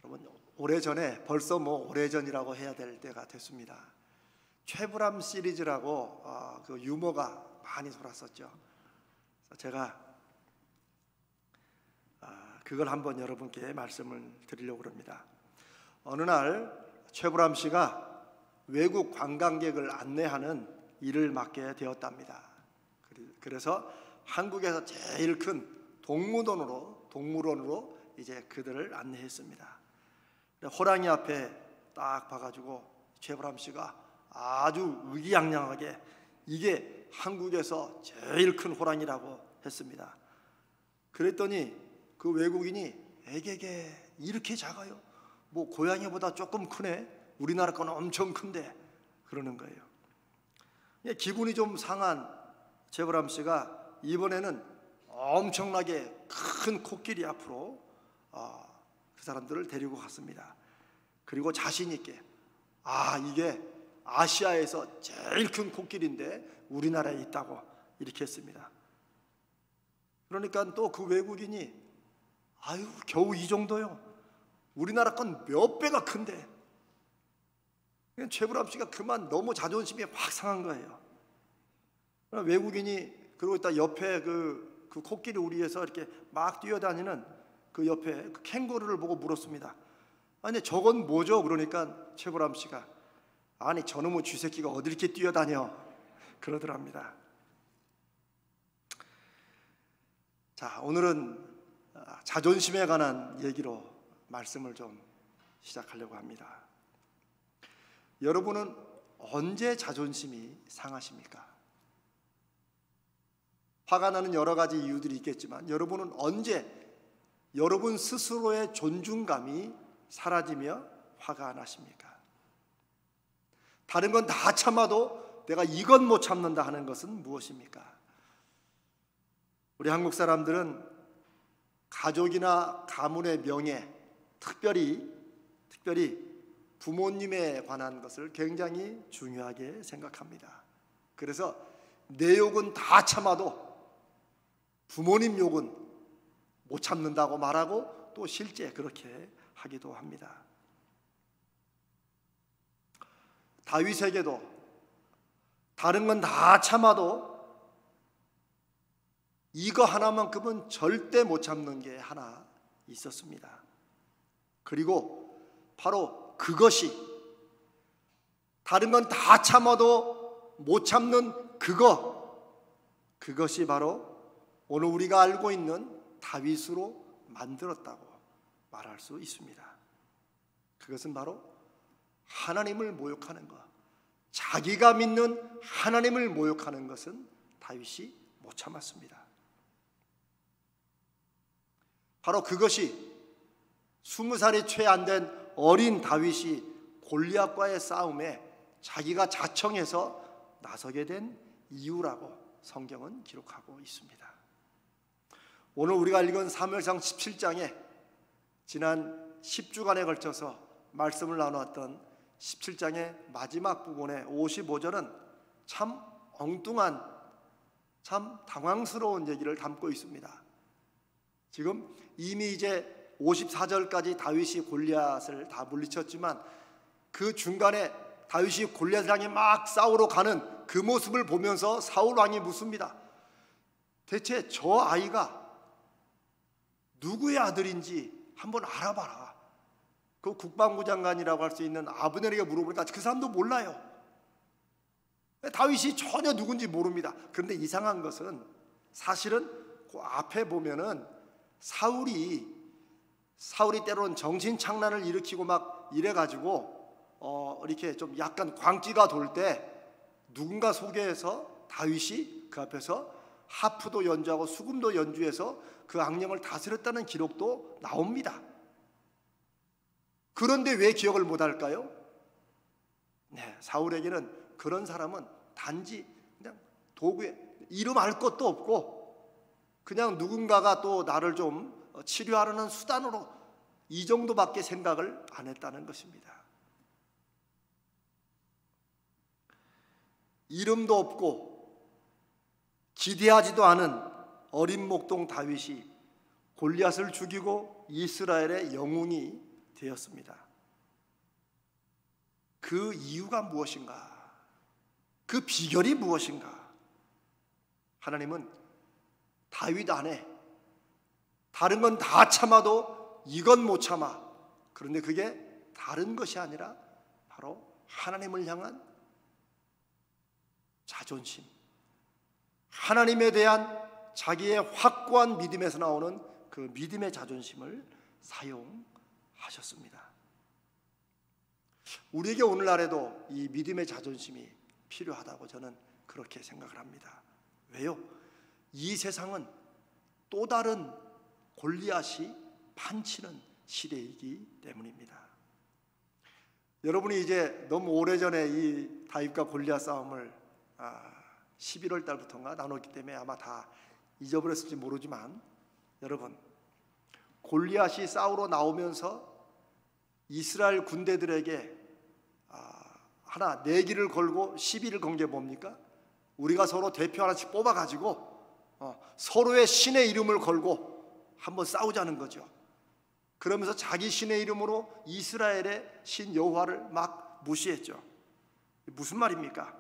여러분, 오래전에, 벌써 뭐 오래전이라고 해야 될 때가 됐습니다. 최불암 시리즈라고 그 유머가 많이 돌았었죠. 제가 그걸 한번 여러분께 말씀을 드리려고 합니다. 어느 날 최불암 씨가 외국 관광객을 안내하는 일을 맡게 되었답니다. 그래서 한국에서 제일 큰 동물원으로 이제 그들을 안내했습니다. 호랑이 앞에 딱 봐가지고 최불암 씨가 아주 의기양양하게 이게 한국에서 제일 큰 호랑이라고 했습니다. 그랬더니 그 외국인이 에게게 이렇게 작아요? 뭐 고양이보다 조금 크네? 우리나라 건 엄청 큰데 그러는 거예요. 기분이 좀 상한 최불암 씨가 이번에는 엄청나게 큰 코끼리 앞으로 그 사람들을 데리고 갔습니다. 그리고 자신 있게 이게 아시아에서 제일 큰 코끼리인데 우리나라에 있다고 이렇게 했습니다. 그러니까 또 그 외국인이 겨우 이 정도요? 우리나라 건 몇 배가 큰데. 최불암 씨가 그만 너무 자존심이 확 상한 거예요. 외국인이 그러고 있다 옆에 그 코끼리 우리에서 이렇게 막 뛰어다니는 그 옆에 그 캥거루를 보고 물었습니다. 아니 저건 뭐죠? 그러니까 최불암 씨가 아니 저놈의 쥐새끼가 어디 이렇게 뛰어다녀 그러더랍니다. 자, 오늘은 자존심에 관한 얘기로 말씀을 좀 시작하려고 합니다. 여러분은 언제 자존심이 상하십니까? 화가 나는 여러 가지 이유들이 있겠지만 여러분은 언제 여러분 스스로의 존중감이 사라지며 화가 나십니까? 다른 건 다 참아도 내가 이건 못 참는다 하는 것은 무엇입니까? 우리 한국 사람들은 가족이나 가문의 명예, 특별히 부모님에 관한 것을 굉장히 중요하게 생각합니다. 그래서 내 욕은 다 참아도 부모님 욕은 못 참는다고 말하고 또 실제 그렇게 하기도 합니다. 다윗에게도 다른 건 다 참아도 이거 하나만큼은 절대 못 참는 게 하나 있었습니다. 그리고 바로 그것이 다른 건 다 참아도 못 참는 그것이 바로 오늘 우리가 알고 있는 다윗으로 만들었다고 말할 수 있습니다. 그것은 바로 하나님을 모욕하는 것, 자기가 믿는 하나님을 모욕하는 것은 다윗이 못 참았습니다. 바로 그것이 20살이 채 안 된 어린 다윗이 골리앗과의 싸움에 자기가 자청해서 나서게 된 이유라고 성경은 기록하고 있습니다. 오늘 우리가 읽은 사무엘상 17장에 지난 10주간에 걸쳐서 말씀을 나누었던 17장의 마지막 부분의 55절은 참 엉뚱한, 참 당황스러운 얘기를 담고 있습니다. 지금 이미 이제 54절까지 다윗이 골리앗을 다 물리쳤지만 그 중간에 다윗이 골리앗을 향해 막 싸우러 가는 그 모습을 보면서 사울 왕이 묻습니다. 대체 저 아이가 누구의 아들인지 한번 알아봐라. 그 국방부 장관이라고 할 수 있는 아브넬에게 물어보니까 그 사람도 몰라요. 다윗이 전혀 누군지 모릅니다. 그런데 이상한 것은 사실은 그 앞에 보면은 사울이 때로는 정신착란을 일으키고 막 이래가지고 이렇게 좀 약간 광기가 돌 때 누군가 소개해서 다윗이 그 앞에서 하프도 연주하고 수금도 연주해서 그 악령을 다스렸다는 기록도 나옵니다. 그런데 왜 기억을 못할까요? 네, 사울에게는 그런 사람은 단지 그냥 도구에 이름 알 것도 없고 그냥 누군가가 또 나를 좀 치료하려는 수단으로 이 정도밖에 생각을 안 했다는 것입니다. 이름도 없고 기대하지도 않은 어린 목동 다윗이 골리앗을 죽이고 이스라엘의 영웅이 되었습니다. 그 이유가 무엇인가? 그 비결이 무엇인가? 하나님은 다윗 안에 다른 건 다 참아도 이건 못 참아. 그런데 그게 다른 것이 아니라 바로 하나님을 향한 자존심, 하나님에 대한 자기의 확고한 믿음에서 나오는 그 믿음의 자존심을 사용하셨습니다. 우리에게 오늘날에도 이 믿음의 자존심이 필요하다고 저는 그렇게 생각을 합니다. 왜요? 이 세상은 또 다른 골리앗이 판치는 시대이기 때문입니다. 여러분이 이제 너무 오래전에 이 다윗과 골리앗 싸움을 11월 달부터인가 나눴기 때문에 아마 다 잊어버렸을지 모르지만, 여러분, 골리앗이 싸우러 나오면서 이스라엘 군대들에게 하나 내기를 걸고 시비를 건 게 뭡니까? 우리가 서로 대표 하나씩 뽑아가지고 서로의 신의 이름을 걸고 한번 싸우자는 거죠. 그러면서 자기 신의 이름으로 이스라엘의 신 여호와를 막 무시했죠. 무슨 말입니까?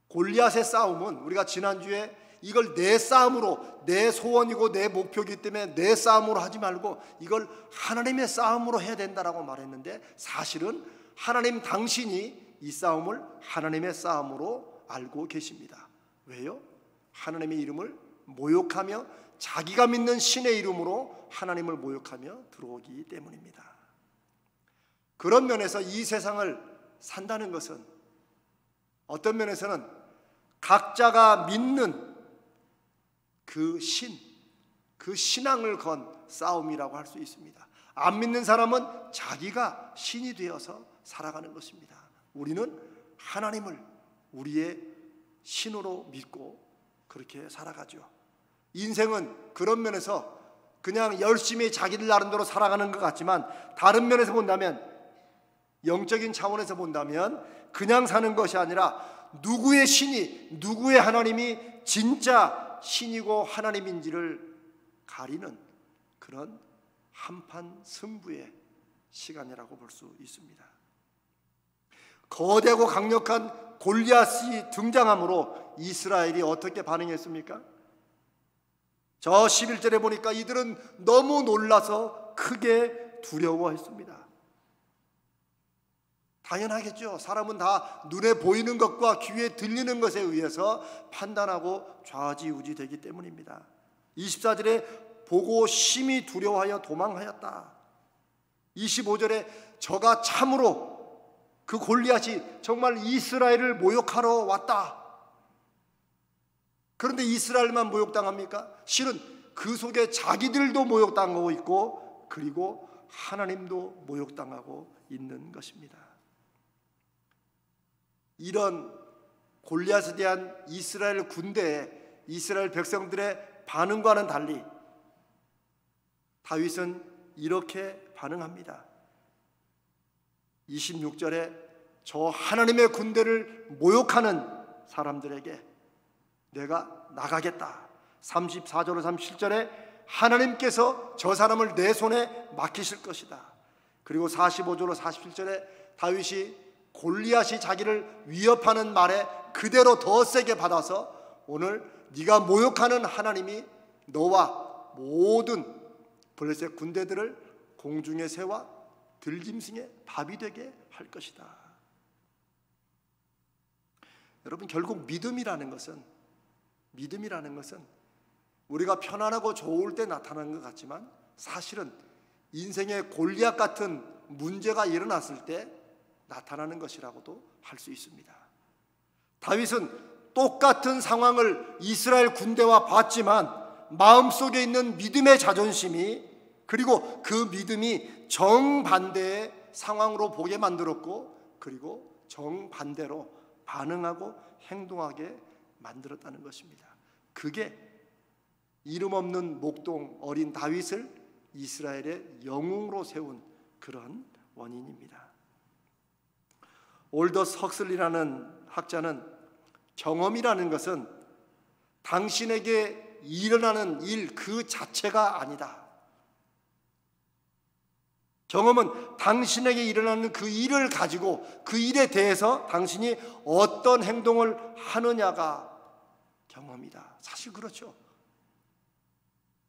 골리앗의 싸움은 우리가 지난주에 이걸 내 싸움으로, 내 소원이고 내 목표이기 때문에 내 싸움으로 하지 말고 이걸 하나님의 싸움으로 해야 된다라고 말했는데, 사실은 하나님 당신이 이 싸움을 하나님의 싸움으로 알고 계십니다. 왜요? 하나님의 이름을 모욕하며 자기가 믿는 신의 이름으로 하나님을 모욕하며 들어오기 때문입니다. 그런 면에서 이 세상을 산다는 것은 어떤 면에서는 각자가 믿는 그 신, 그 신앙을 건 싸움이라고 할 수 있습니다. 안 믿는 사람은 자기가 신이 되어서 살아가는 것입니다. 우리는 하나님을 우리의 신으로 믿고 그렇게 살아가죠. 인생은 그런 면에서 그냥 열심히 자기들 나름대로 살아가는 것 같지만, 다른 면에서 본다면, 영적인 차원에서 본다면 그냥 사는 것이 아니라 누구의 신이, 누구의 하나님이 진짜 신이고 하나님인지를 가리는 그런 한판 승부의 시간이라고 볼 수 있습니다. 거대하고 강력한 골리앗이 등장함으로 이스라엘이 어떻게 반응했습니까? 저 11절에 보니까 이들은 너무 놀라서 크게 두려워했습니다. 당연하겠죠. 사람은 다 눈에 보이는 것과 귀에 들리는 것에 의해서 판단하고 좌지우지 되기 때문입니다. 24절에 보고 심히 두려워하여 도망하였다. 25절에 저가 참으로 그 골리앗이 정말 이스라엘을 모욕하러 왔다. 그런데 이스라엘만 모욕당합니까? 실은 그 속에 자기들도 모욕당하고 있고, 그리고 하나님도 모욕당하고 있는 것입니다. 이런 골리앗에 대한 이스라엘 군대의, 이스라엘 백성들의 반응과는 달리 다윗은 이렇게 반응합니다. 26절에 저 하나님의 군대를 모욕하는 사람들에게 내가 나가겠다. 34절로 37절에 하나님께서 저 사람을 내 손에 맡기실 것이다. 그리고 45절로 47절에 다윗이 골리앗이 자기를 위협하는 말에 그대로 더 세게 받아서 오늘 네가 모욕하는 하나님이 너와 모든 블레셋 군대들을 공중의 새와 들짐승의 밥이 되게 할 것이다. 여러분, 결국 믿음이라는 것은 우리가 편안하고 좋을 때 나타나는 것 같지만, 사실은 인생의 골리앗 같은 문제가 일어났을 때 나타나는 것이라고도 할 수 있습니다. 다윗은 똑같은 상황을 이스라엘 군대와 봤지만 마음속에 있는 믿음의 자존심이, 그리고 그 믿음이 정반대의 상황으로 보게 만들었고, 그리고 정반대로 반응하고 행동하게 만들었다는 것입니다. 그게 이름 없는 목동 어린 다윗을 이스라엘의 영웅으로 세운 그런 원인입니다. 올더스 헉슬리라는 학자는 경험이라는 것은 당신에게 일어나는 일 그 자체가 아니다. 경험은 당신에게 일어나는 그 일을 가지고 그 일에 대해서 당신이 어떤 행동을 하느냐가 경험이다. 사실 그렇죠.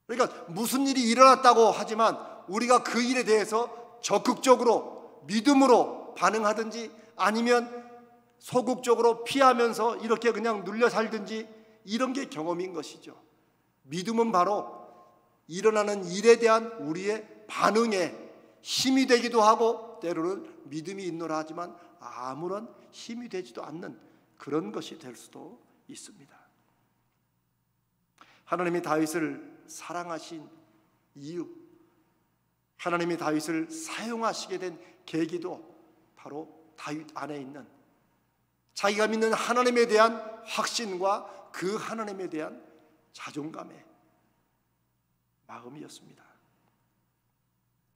그러니까 무슨 일이 일어났다고 하지만 우리가 그 일에 대해서 적극적으로 믿음으로 반응하든지 아니면 소극적으로 피하면서 이렇게 그냥 눌려 살든지 이런 게 경험인 것이죠. 믿음은 바로 일어나는 일에 대한 우리의 반응에 힘이 되기도 하고 때로는 믿음이 있노라 하지만 아무런 힘이 되지도 않는 그런 것이 될 수도 있습니다. 하나님이 다윗을 사랑하신 이유, 하나님이 다윗을 사용하시게 된 계기도 바로 다윗 안에 있는 자기가 믿는 하나님에 대한 확신과 그 하나님에 대한 자존감의 마음이었습니다.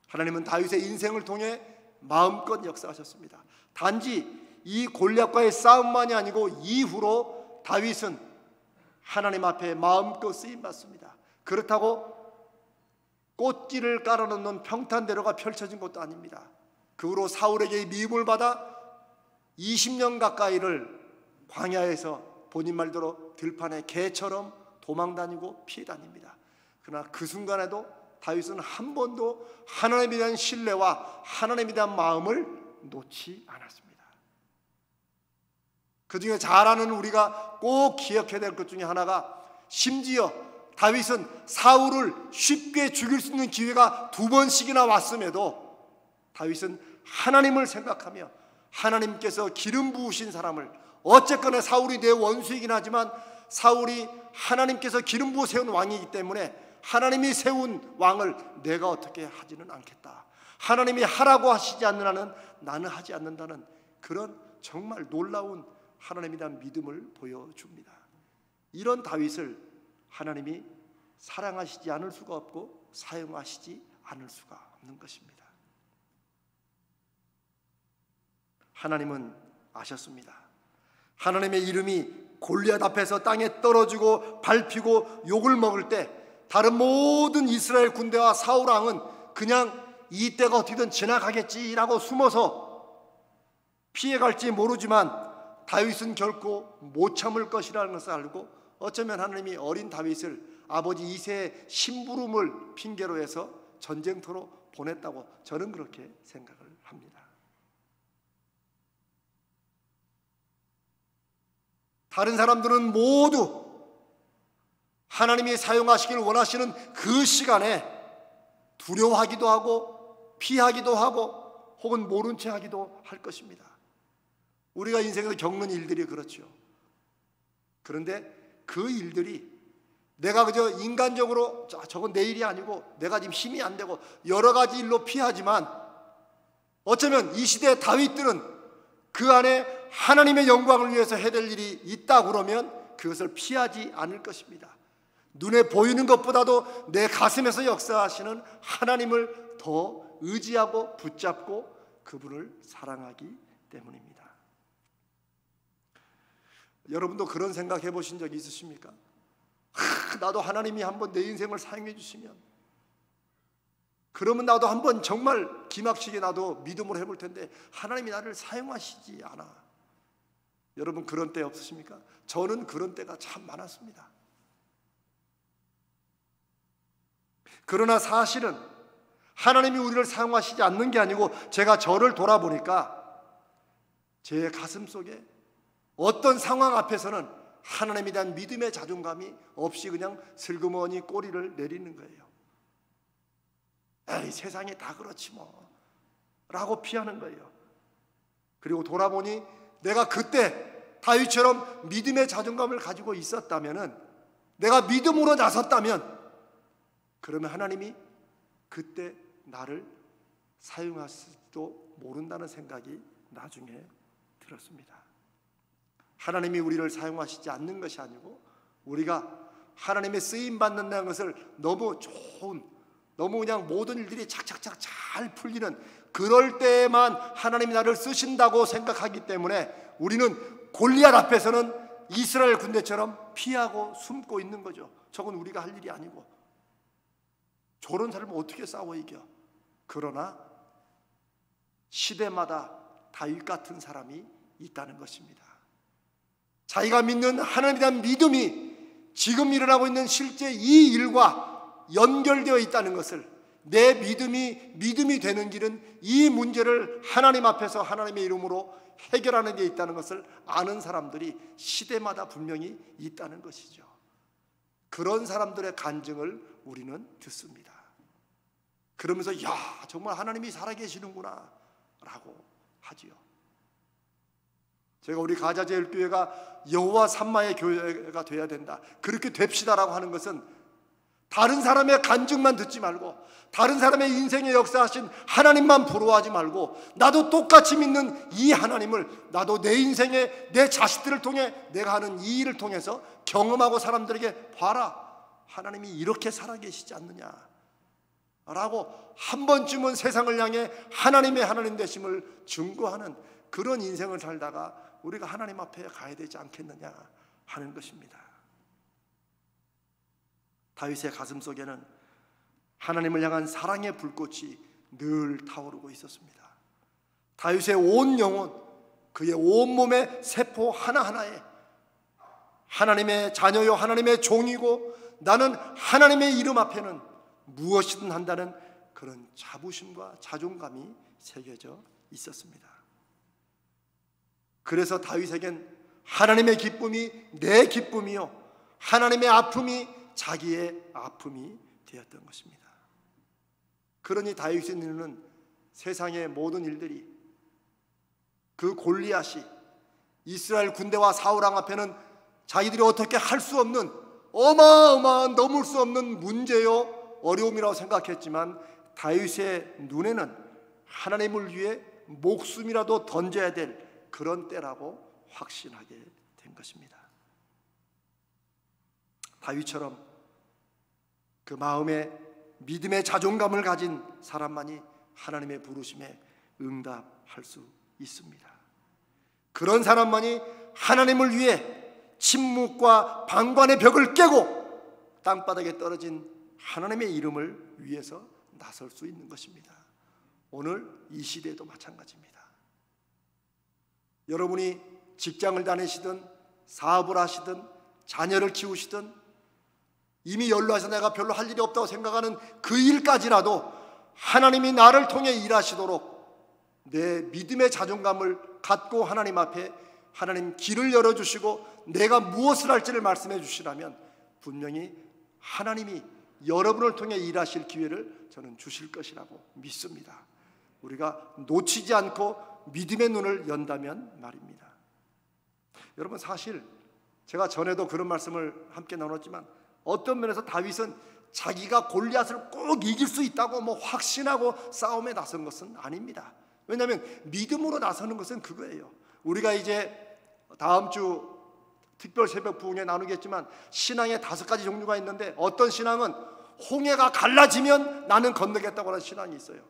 하나님은 다윗의 인생을 통해 마음껏 역사하셨습니다. 단지 이 골리앗과의 싸움만이 아니고 이후로 다윗은 하나님 앞에 마음껏 쓰임받습니다. 그렇다고 꽃길을 깔아놓는 평탄대로가 펼쳐진 것도 아닙니다. 그 후로 사울에게 미움을 받아 20년 가까이를 광야에서 본인 말대로 들판에 개처럼 도망다니고 피해 다닙니다. 그러나 그 순간에도 다윗은 한 번도 하나님에 대한 신뢰와 하나님에 대한 마음을 놓지 않았습니다. 그 중에 잘 아는 우리가 꼭 기억해야 될 것 중에 하나가 심지어 다윗은 사울을 쉽게 죽일 수 있는 기회가 2번씩이나 왔음에도 다윗은 하나님을 생각하며 하나님께서 기름 부으신 사람을 어쨌거나 사울이 내 원수이긴 하지만 사울이 하나님께서 기름 부어 세운 왕이기 때문에 하나님이 세운 왕을 내가 어떻게 하지는 않겠다. 하나님이 하라고 하시지 않는 한은 나는 하지 않는다는 그런 정말 놀라운 하나님에 대한 믿음을 보여줍니다. 이런 다윗을 하나님이 사랑하시지 않을 수가 없고 사용하시지 않을 수가 없는 것입니다. 하나님은 아셨습니다. 하나님의 이름이 골리앗 앞에서 땅에 떨어지고 밟히고 욕을 먹을 때 다른 모든 이스라엘 군대와 사울 왕은 그냥 이 때가 어떻게든 지나가겠지라고 숨어서 피해갈지 모르지만 다윗은 결코 못 참을 것이라는 것을 알고 어쩌면 하나님이 어린 다윗을 아버지 이새의 심부름을 핑계로 해서 전쟁터로 보냈다고 저는 그렇게 생각을 합니다. 다른 사람들은 모두 하나님이 사용하시길 원하시는 그 시간에 두려워하기도 하고 피하기도 하고 혹은 모른 채 하기도 할 것입니다. 우리가 인생에서 겪는 일들이 그렇죠. 그런데 그 일들이 내가 그저 인간적으로 저건 내 일이 아니고 내가 지금 힘이 안 되고 여러 가지 일로 피하지만 어쩌면 이 시대의 다윗들은 그 안에 하나님의 영광을 위해서 해야 될 일이 있다 그러면 그것을 피하지 않을 것입니다. 눈에 보이는 것보다도 내 가슴에서 역사하시는 하나님을 더 의지하고 붙잡고 그분을 사랑하기 때문입니다. 여러분도 그런 생각 해보신 적 있으십니까? 나도 하나님이 한번 내 인생을 사용해 주시면 그러면 나도 한번 정말 기막히게 나도 믿음으로 해볼 텐데 하나님이 나를 사용하시지 않아. 여러분 그런 때 없으십니까? 저는 그런 때가 참 많았습니다. 그러나 사실은 하나님이 우리를 사용하시지 않는 게 아니고 제가 저를 돌아보니까 제 가슴 속에 어떤 상황 앞에서는 하나님에 대한 믿음의 자존감이 없이 그냥 슬그머니 꼬리를 내리는 거예요. 에이 세상이 다 그렇지 뭐 라고 피하는 거예요. 그리고 돌아보니 내가 그때 다윗처럼 믿음의 자존감을 가지고 있었다면 내가 믿음으로 나섰다면 그러면 하나님이 그때 나를 사용할지도 모른다는 생각이 나중에 들었습니다. 하나님이 우리를 사용하시지 않는 것이 아니고 우리가 하나님의 쓰임받는다는 것을 너무 좋은 너무 그냥 모든 일들이 착착착 잘 풀리는 그럴 때에만 하나님이 나를 쓰신다고 생각하기 때문에 우리는 골리앗 앞에서는 이스라엘 군대처럼 피하고 숨고 있는 거죠. 저건 우리가 할 일이 아니고 저런 사람을 어떻게 싸워 이겨. 그러나 시대마다 다윗 같은 사람이 있다는 것입니다. 자기가 믿는 하나님에 대한 믿음이 지금 일어나고 있는 실제 이 일과 연결되어 있다는 것을, 내 믿음이 되는 길은 이 문제를 하나님 앞에서 하나님의 이름으로 해결하는 데 있다는 것을 아는 사람들이 시대마다 분명히 있다는 것이죠. 그런 사람들의 간증을 우리는 듣습니다. 그러면서 야, 정말 하나님이 살아계시는구나 라고 하지요. 제가 우리 가자제일교회가 여호와 삼마의 교회가 되어야 된다, 그렇게 됩시다라고 하는 것은 다른 사람의 간증만 듣지 말고, 다른 사람의 인생에 역사하신 하나님만 부러워하지 말고, 나도 똑같이 믿는 이 하나님을 나도 내 인생에 내 자식들을 통해 내가 하는 이 일을 통해서 경험하고 사람들에게 봐라, 하나님이 이렇게 살아계시지 않느냐 라고 한 번쯤은 세상을 향해 하나님의 하나님 되심을 증거하는 그런 인생을 살다가 우리가 하나님 앞에 가야 되지 않겠느냐 하는 것입니다. 다윗의 가슴 속에는 하나님을 향한 사랑의 불꽃이 늘 타오르고 있었습니다. 다윗의 온 영혼, 그의 온 몸의 세포 하나하나에 하나님의 자녀요 하나님의 종이고 나는 하나님의 이름 앞에는 무엇이든 한다는 그런 자부심과 자존감이 새겨져 있었습니다. 그래서 다윗에겐 하나님의 기쁨이 내 기쁨이요, 하나님의 아픔이 자기의 아픔이 되었던 것입니다. 그러니 다윗의 눈에는 세상의 모든 일들이, 그 골리앗이 이스라엘 군대와 사울 왕 앞에는 자기들이 어떻게 할 수 없는 어마어마한 넘을 수 없는 문제요 어려움이라고 생각했지만, 다윗의 눈에는 하나님을 위해 목숨이라도 던져야 될 그런 때라고 확신하게 된 것입니다. 다윗처럼 그 마음에 믿음의 자존감을 가진 사람만이 하나님의 부르심에 응답할 수 있습니다. 그런 사람만이 하나님을 위해 침묵과 방관의 벽을 깨고 땅바닥에 떨어진 하나님의 이름을 위해서 나설 수 있는 것입니다. 오늘 이 시대도 마찬가지입니다. 여러분이 직장을 다니시든 사업을 하시든 자녀를 키우시든 이미 연로해서 내가 별로 할 일이 없다고 생각하는 그 일까지라도 하나님이 나를 통해 일하시도록 내 믿음의 자존감을 갖고 하나님 앞에 하나님 길을 열어주시고 내가 무엇을 할지를 말씀해 주시라면 분명히 하나님이 여러분을 통해 일하실 기회를 저는 주실 것이라고 믿습니다. 우리가 놓치지 않고 믿음의 눈을 연다면 말입니다. 여러분, 사실 제가 전에도 그런 말씀을 함께 나눴지만 어떤 면에서 다윗은 자기가 골리앗을 꼭 이길 수 있다고 확신하고 싸움에 나선 것은 아닙니다. 왜냐하면 믿음으로 나서는 것은 그거예요. 우리가 이제 다음 주 특별 새벽 부흥에 나누겠지만 신앙에 5가지 종류가 있는데, 어떤 신앙은 홍해가 갈라지면 나는 건너겠다고 하는 신앙이 있어요.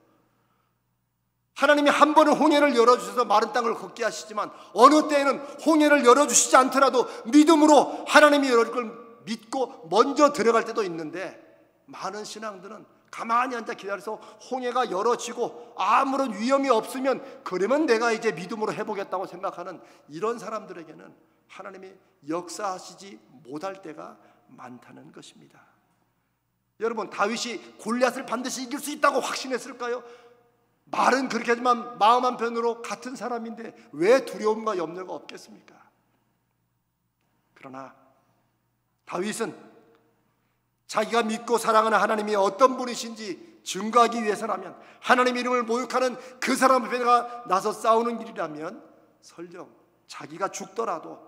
하나님이 한 번은 홍해를 열어주셔서 마른 땅을 걷게 하시지만 어느 때에는 홍해를 열어주시지 않더라도 믿음으로 하나님이 열어줄 걸 믿고 먼저 들어갈 때도 있는데, 많은 신앙들은 가만히 앉아 기다려서 홍해가 열어지고 아무런 위험이 없으면 그러면 내가 이제 믿음으로 해보겠다고 생각하는 이런 사람들에게는 하나님이 역사하시지 못할 때가 많다는 것입니다. 여러분, 다윗이 골리앗을 반드시 이길 수 있다고 확신했을까요? 말은 그렇게 하지만 마음 한편으로 같은 사람인데 왜 두려움과 염려가 없겠습니까? 그러나 다윗은 자기가 믿고 사랑하는 하나님이 어떤 분이신지 증거하기 위해서라면, 하나님 이름을 모욕하는 그 사람 앞에 내가 나서 싸우는 길이라면 설령 자기가 죽더라도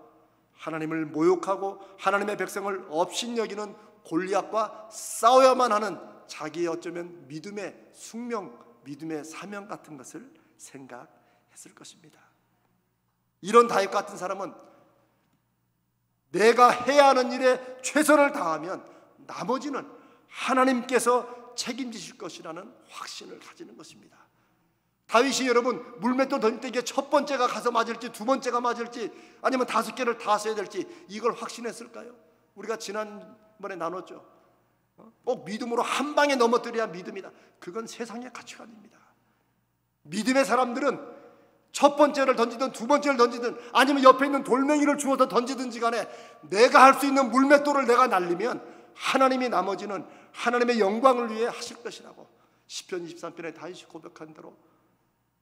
하나님을 모욕하고 하나님의 백성을 업신여기는 골리앗과 싸워야만 하는 자기의 어쩌면 믿음의 숙명, 믿음의 사명 같은 것을 생각했을 것입니다. 이런 다윗 같은 사람은 내가 해야 하는 일에 최선을 다하면 나머지는 하나님께서 책임지실 것이라는 확신을 가지는 것입니다. 다윗이 여러분 물맷돌 던질 때 이게 첫 번째가 가서 맞을지 두 번째가 맞을지 아니면 5개를 다 써야 될지 이걸 확신했을까요? 우리가 지난번에 나눴죠. 꼭 믿음으로 한 방에 넘어뜨려야 믿음이다. 그건 세상의 가치관입니다. 믿음의 사람들은 첫 번째를 던지든 두 번째를 던지든 아니면 옆에 있는 돌멩이를 주워서 던지든지 간에 내가 할 수 있는 물맷돌을 내가 날리면 하나님이 나머지는 하나님의 영광을 위해 하실 것이라고 시편 23편에 다윗이 고백한 대로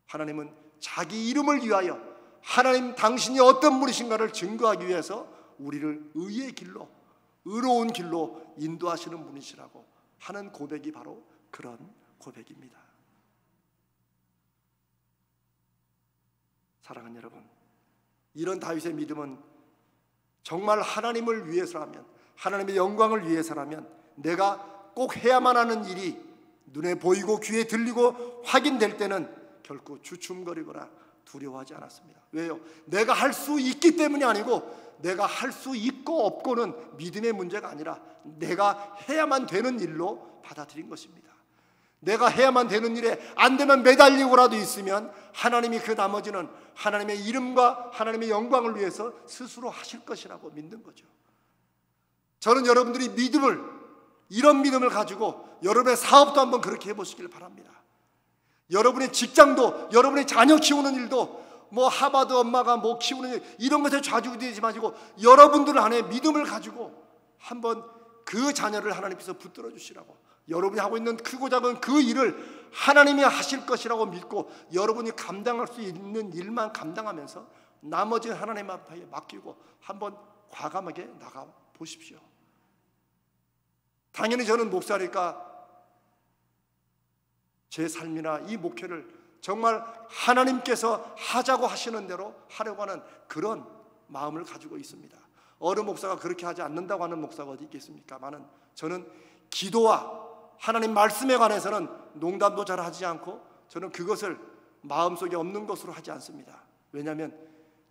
하나님은 자기 이름을 위하여 하나님 당신이 어떤 분이신가를 증거하기 위해서 우리를 의의 길로, 의로운 길로 인도하시는 분이시라고 하는 고백이 바로 그런 고백입니다. 사랑하는 여러분, 이런 다윗의 믿음은 정말 하나님을 위해서라면, 하나님의 영광을 위해서라면 내가 꼭 해야만 하는 일이 눈에 보이고 귀에 들리고 확인될 때는 결코 주춤거리거나 두려워하지 않았습니다. 왜요? 내가 할 수 있기 때문이 아니고 내가 할 수 있고 없고는 믿음의 문제가 아니라 내가 해야만 되는 일로 받아들인 것입니다. 내가 해야만 되는 일에 안 되면 매달리고라도 있으면 하나님이 그 나머지는 하나님의 이름과 하나님의 영광을 위해서 스스로 하실 것이라고 믿는 거죠. 저는 여러분들이 이런 믿음을 가지고 여러분의 사업도 한번 그렇게 해보시길 바랍니다. 여러분의 직장도, 여러분의 자녀 키우는 일도 뭐 하버드 엄마가 뭐 키우는 일, 이런 것에 좌지우지되지 마시고 여러분들 안에 믿음을 가지고 한번 그 자녀를 하나님께서 붙들어 주시라고, 여러분이 하고 있는 크고 작은 그 일을 하나님이 하실 것이라고 믿고 여러분이 감당할 수 있는 일만 감당하면서 나머지는 하나님 앞에 맡기고 한번 과감하게 나가 보십시오. 당연히 저는 목사니까 제 삶이나 이 목회를 정말 하나님께서 하자고 하시는 대로 하려고 하는 그런 마음을 가지고 있습니다. 어느 목사가 그렇게 하지 않는다고 하는 목사가 어디 있겠습니까마는 저는 기도와 하나님 말씀에 관해서는 농담도 잘 하지 않고 저는 그것을 마음속에 없는 것으로 하지 않습니다. 왜냐하면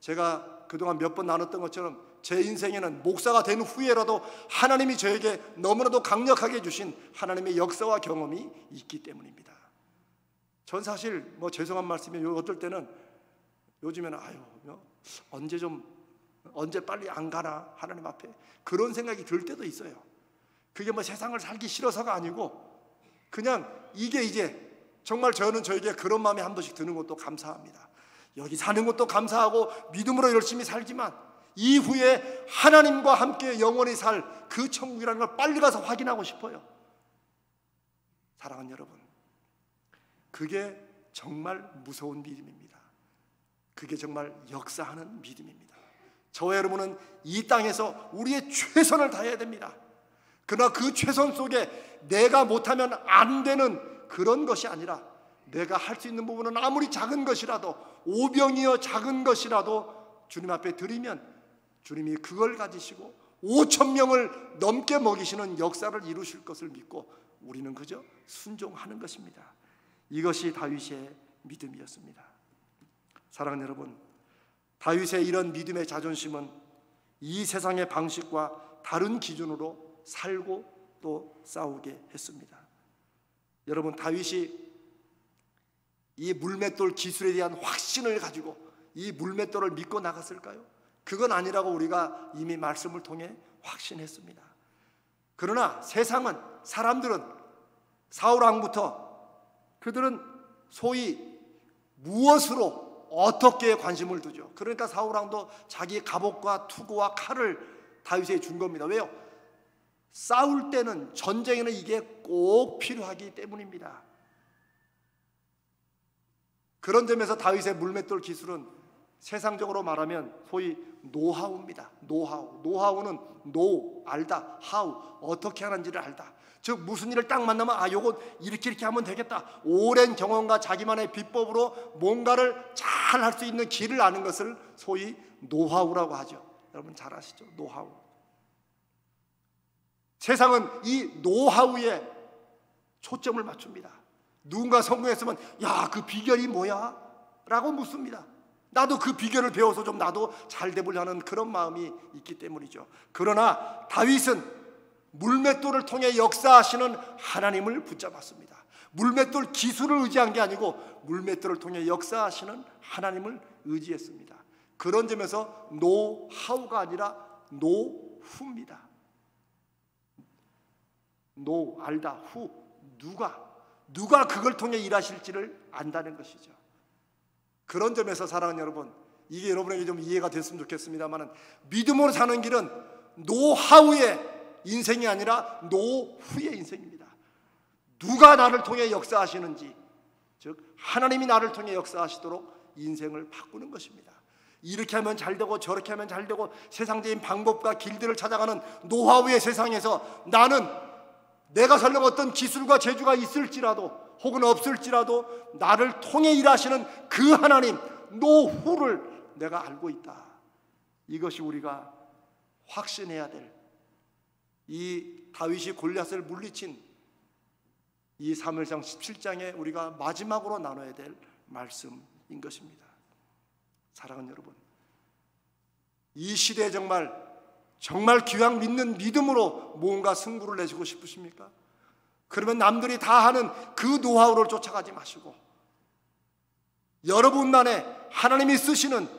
제가 그동안 몇 번 나눴던 것처럼 제 인생에는 목사가 된 후에라도 하나님이 저에게 너무나도 강력하게 주신 하나님의 역사와 경험이 있기 때문입니다. 전 사실 뭐 죄송한 말씀이 어떨 때는 요즘에는 언제 빨리 안 가나 하나님 앞에 그런 생각이 들 때도 있어요. 그게 뭐 세상을 살기 싫어서가 아니고 그냥 이게 이제 정말 저는 저에게 그런 마음이 한 번씩 드는 것도 감사합니다. 여기 사는 것도 감사하고 믿음으로 열심히 살지만 이후에 하나님과 함께 영원히 살 그 천국이라는 걸 빨리 가서 확인하고 싶어요. 사랑하는 여러분, 그게 정말 무서운 믿음입니다. 그게 정말 역사하는 믿음입니다. 저와 여러분은 이 땅에서 우리의 최선을 다해야 됩니다. 그러나 그 최선 속에 내가 못하면 안 되는 그런 것이 아니라 내가 할 수 있는 부분은 아무리 작은 것이라도 오병이어 작은 것이라도 주님 앞에 드리면 주님이 그걸 가지시고 5,000명을 넘게 먹이시는 역사를 이루실 것을 믿고 우리는 그저 순종하는 것입니다. 이것이 다윗의 믿음이었습니다. 사랑하는 여러분, 다윗의 이런 믿음의 자존심은 이 세상의 방식과 다른 기준으로 살고 또 싸우게 했습니다. 여러분, 다윗이 이 물맷돌 기술에 대한 확신을 가지고 이 물맷돌을 믿고 나갔을까요? 그건 아니라고 우리가 이미 말씀을 통해 확신했습니다. 그러나 세상은, 사람들은, 사울 왕부터 그들은 소위 무엇으로 어떻게 관심을 두죠. 그러니까 사울 왕도 자기 갑옷과 투구와 칼을 다윗에게 준 겁니다. 왜요? 싸울 때는, 전쟁에는 이게 꼭 필요하기 때문입니다. 그런 점에서 다윗의 물맷돌 기술은 세상적으로 말하면 소위 노하우입니다. 노하우는 알다, 하우, 어떻게 하는지를 알다. 즉 무슨 일을 딱 만나면 요건 이렇게 하면 되겠다. 오랜 경험과 자기만의 비법으로 뭔가를 잘 할 수 있는 길을 아는 것을 소위 노하우라고 하죠. 여러분 잘 아시죠? 노하우. 세상은 이 노하우에 초점을 맞춥니다. 누군가 성공했으면 그 비결이 뭐야? 라고 묻습니다. 나도 그 비결을 배워서 좀 나도 잘 되보려 하는 그런 마음이 있기 때문이죠. 그러나 다윗은 물맷돌을 통해 역사하시는 하나님을 붙잡았습니다. 물맷돌 기술을 의지한 게 아니고 물맷돌을 통해 역사하시는 하나님을 의지했습니다. 그런 점에서 노하우가 아니라 노후입니다. 알다, 후, 누가 그걸 통해 일하실지를 안다는 것이죠. 그런 점에서 사랑하는 여러분, 이게 여러분에게 좀 이해가 됐으면 좋겠습니다만, 믿음으로 사는 길은 노하우의 인생이 아니라 노후의 인생입니다. 누가 나를 통해 역사하시는지, 즉 하나님이 나를 통해 역사하시도록 인생을 바꾸는 것입니다. 이렇게 하면 잘 되고 저렇게 하면 잘 되고 세상적인 방법과 길들을 찾아가는 노하우의 세상에서 나는 내가 설령 어떤 기술과 재주가 있을지라도 혹은 없을지라도 나를 통해 일하시는 그 하나님, 노후를 내가 알고 있다. 이것이 우리가 확신해야 될, 이 다윗이 골리앗을 물리친 이 사무엘상 17장에 우리가 마지막으로 나눠야 될 말씀인 것입니다. 사랑하는 여러분, 이 시대에 정말 기왕 믿는 믿음으로 뭔가 승부를 내시고 싶으십니까? 그러면 남들이 다 하는 그 노하우를 쫓아가지 마시고 여러분만의 하나님이 쓰시는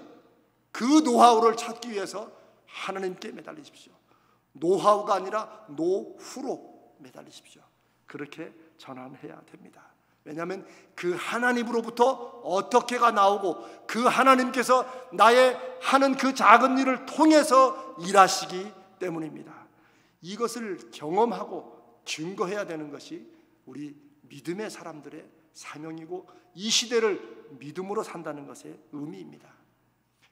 그 노하우를 찾기 위해서 하나님께 매달리십시오. 노하우가 아니라 노후로 매달리십시오. 그렇게 전환해야 됩니다. 왜냐하면 그 하나님으로부터 어떻게가 나오고 그 하나님께서 나의 하는 그 작은 일을 통해서 일하시기 때문입니다. 이것을 경험하고 증거해야 되는 것이 우리 믿음의 사람들의 사명이고 이 시대를 믿음으로 산다는 것의 의미입니다.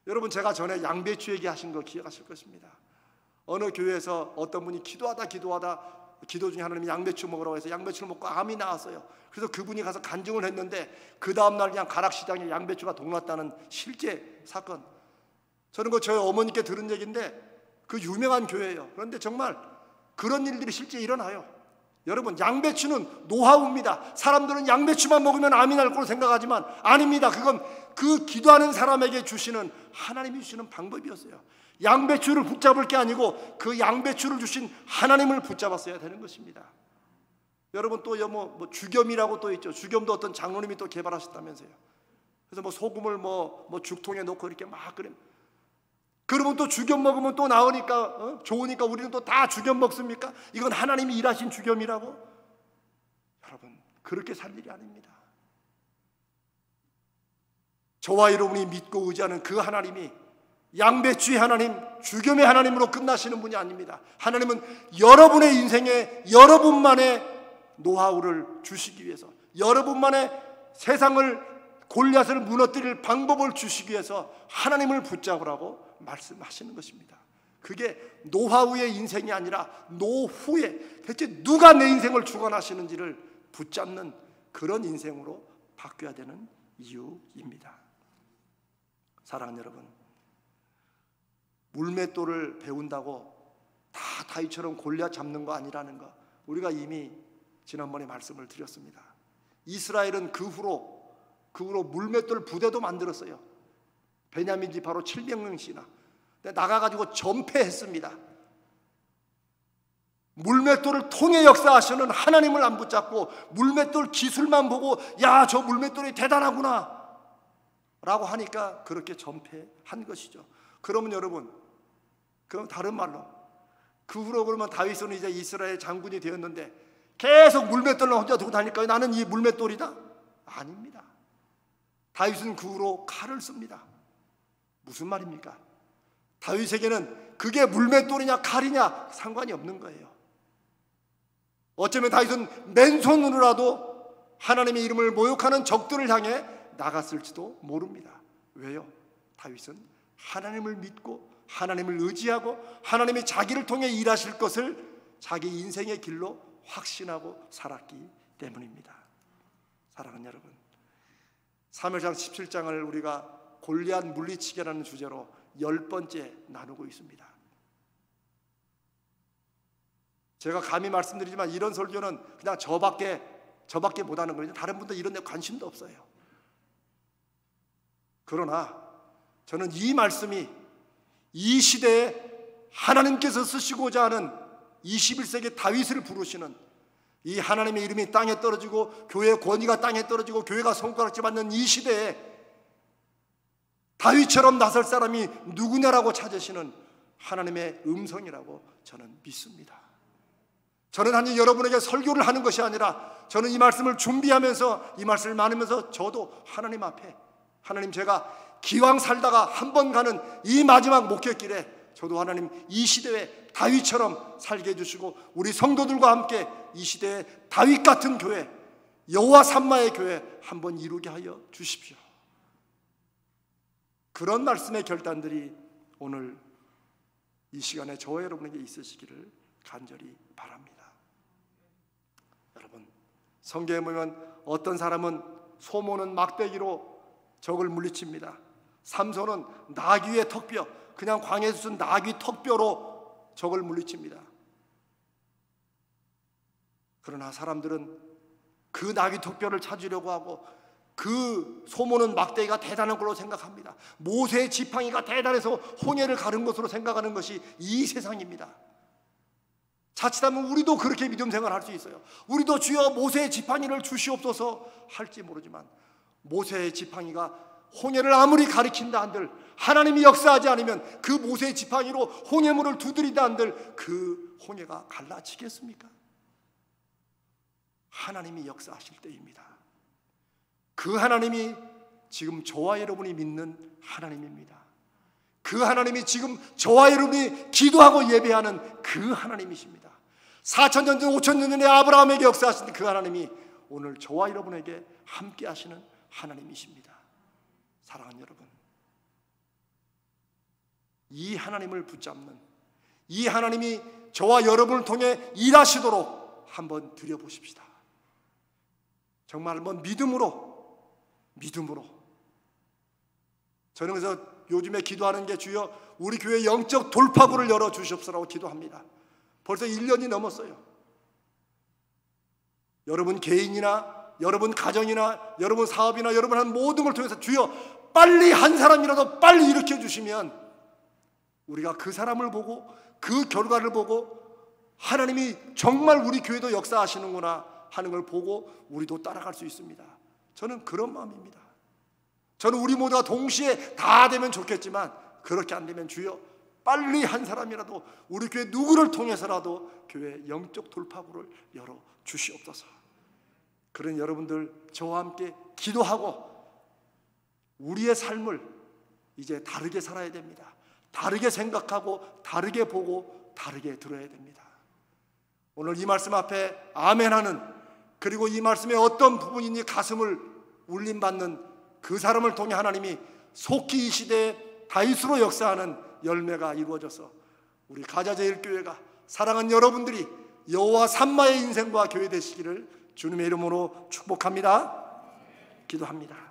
여러분, 제가 전에 양배추 얘기하신 거 기억하실 것입니다. 어느 교회에서 어떤 분이 기도 중에 하나님이 양배추 먹으라고 해서 양배추를 먹고 암이 나왔어요. 그래서 그분이 가서 간증을 했는데 그 다음날 그냥 가락시장에 양배추가 동났다는 실제 사건, 저는 저희 어머니께 들은 얘기인데 그 유명한 교회예요. 그런데 정말 그런 일들이 실제 일어나요. 여러분, 양배추는 노하우입니다. 사람들은 양배추만 먹으면 암이 날 거로 생각하지만 아닙니다. 그건 그 기도하는 사람에게 주시는, 하나님이 주시는 방법이었어요. 양배추를 붙잡을 게 아니고 그 양배추를 주신 하나님을 붙잡았어야 되는 것입니다. 여러분, 또 뭐 죽염이라고 또 있죠. 죽염도 어떤 장로님이 또 개발하셨다면서요. 그래서 뭐 소금을 뭐 죽통에 넣고 이렇게 막 끓여. 그러면 또 죽염 먹으면 또 나오니까 좋으니까 우리는 또 다 죽염 먹습니까? 이건 하나님이 일하신 죽염이라고? 여러분, 그렇게 살 일이 아닙니다. 저와 여러분이 믿고 의지하는 그 하나님이 양배추의 하나님, 죽염의 하나님으로 끝나시는 분이 아닙니다. 하나님은 여러분의 인생에 여러분만의 노하우를 주시기 위해서, 여러분만의 세상을 골리앗을 무너뜨릴 방법을 주시기 위해서 하나님을 붙잡으라고 말씀하시는 것입니다. 그게 노하우의 인생이 아니라 노후에 대체 누가 내 인생을 주관하시는지를 붙잡는 그런 인생으로 바뀌어야 되는 이유입니다. 사랑하는 여러분, 물맷돌을 배운다고 다 다윗처럼 골리앗 잡는 거 아니라는 거 우리가 이미 지난번에 말씀을 드렸습니다. 이스라엘은 그 후로 물맷돌 부대도 만들었어요. 베냐민 지파로 700명씩이나 나가가지고 전패했습니다. 물맷돌을 통해 역사하시는 하나님을 안 붙잡고 물맷돌 기술만 보고 야, 저 물맷돌이 대단하구나 라고 하니까 그렇게 전패한 것이죠. 그러면 여러분, 그럼 다른 말로 그 후로 그러면 다윗은 이제 이스라엘 장군이 되었는데 계속 물맷돌로 혼자 두고 다닐까요? 나는 이 물맷돌이다? 아닙니다. 다윗은 그 후로 칼을 씁니다. 무슨 말입니까? 다윗에게는 그게 물맷돌이냐 칼이냐 상관이 없는 거예요. 어쩌면 다윗은 맨손으로라도 하나님의 이름을 모욕하는 적들을 향해 나갔을지도 모릅니다. 왜요? 다윗은 하나님을 믿고 하나님을 의지하고 하나님이 자기를 통해 일하실 것을 자기 인생의 길로 확신하고 살았기 때문입니다. 사랑하는 여러분, 사무엘상 17장을 우리가 골리앗 물리치기라는 주제로 10번째 나누고 있습니다. 제가 감히 말씀드리지만 이런 설교는 그냥 저밖에 못하는 거예요. 다른 분들 이런 데 관심도 없어요. 그러나 저는 이 말씀이 이 시대에 하나님께서 쓰시고자 하는 21세기 다윗을 부르시는, 이 하나님의 이름이 땅에 떨어지고 교회의 권위가 땅에 떨어지고 교회가 손가락질 받는 이 시대에 다윗처럼 나설 사람이 누구냐라고 찾으시는 하나님의 음성이라고 저는 믿습니다. 저는 아니 여러분에게 설교를 하는 것이 아니라 저는 이 말씀을 준비하면서 이 말씀을 나누면서 저도 하나님 앞에 하나님, 제가 기왕 살다가 한 번 가는 이 마지막 목격길에 저도 하나님 이 시대에 다윗처럼 살게 해주시고 우리 성도들과 함께 이 시대에 다윗 같은 교회, 여호와 삼마의 교회 한번 이루게 하여 주십시오. 그런 말씀의 결단들이 오늘 이 시간에 저와 여러분에게 있으시기를 간절히 바랍니다. 여러분, 성경에 보면 어떤 사람은 소모는 막대기로 적을 물리칩니다. 삼손은 나귀의 턱뼈, 그냥 광야에서 쓴 나귀 턱뼈로 적을 물리칩니다. 그러나 사람들은 그 나귀 턱뼈를 찾으려고 하고 그 소모는 막대기가 대단한 걸로 생각합니다. 모세의 지팡이가 대단해서 홍해를 가른 것으로 생각하는 것이 이 세상입니다. 자칫하면 우리도 그렇게 믿음 생활할 수 있어요. 우리도 주여 모세의 지팡이를 주시옵소서 할지 모르지만 모세의 지팡이가 홍해를 아무리 가리킨다 한들, 하나님이 역사하지 않으면 그 모세의 지팡이로 홍해물을 두드린다 한들 그 홍해가 갈라지겠습니까? 하나님이 역사하실 때입니다. 그 하나님이 지금 저와 여러분이 믿는 하나님입니다. 그 하나님이 지금 저와 여러분이 기도하고 예배하는 그 하나님이십니다. 4,000년 전 5,000년 전에 아브라함에게 역사하신 그 하나님이 오늘 저와 여러분에게 함께 하시는 하나님이십니다. 사랑하는 여러분, 이 하나님을 붙잡는, 이 하나님이 저와 여러분을 통해 일하시도록 한번 드려보십시다. 정말 한번 믿음으로. 저는 그래서 요즘에 기도하는 게 주여 우리 교회 영적 돌파구를 열어주시옵소서라고 기도합니다. 벌써 1년이 넘었어요. 여러분 개인이나 여러분 가정이나 여러분 사업이나 여러분 하는 모든 걸 통해서 주여 빨리 한 사람이라도 빨리 일으켜 주시면 우리가 그 사람을 보고 그 결과를 보고 하나님이 정말 우리 교회도 역사하시는구나 하는 걸 보고 우리도 따라갈 수 있습니다. 저는 그런 마음입니다. 저는 우리 모두가 동시에 다 되면 좋겠지만 그렇게 안 되면 주여 빨리 한 사람이라도 우리 교회 누구를 통해서라도 교회 영적 돌파구를 열어 주시옵소서. 그런 여러분들 저와 함께 기도하고 우리의 삶을 이제 다르게 살아야 됩니다. 다르게 생각하고 다르게 보고 다르게 들어야 됩니다. 오늘 이 말씀 앞에 아멘하는, 그리고 이 말씀에 어떤 부분이니 가슴을 울림받는 그 사람을 통해 하나님이 속히 이 시대에 다윗으로 역사하는 열매가 이루어져서 우리 가자제일교회가 사랑하는 여러분들이 여호와 삼마의 인생과 교회 되시기를 주님의 이름으로 축복합니다. 기도합니다.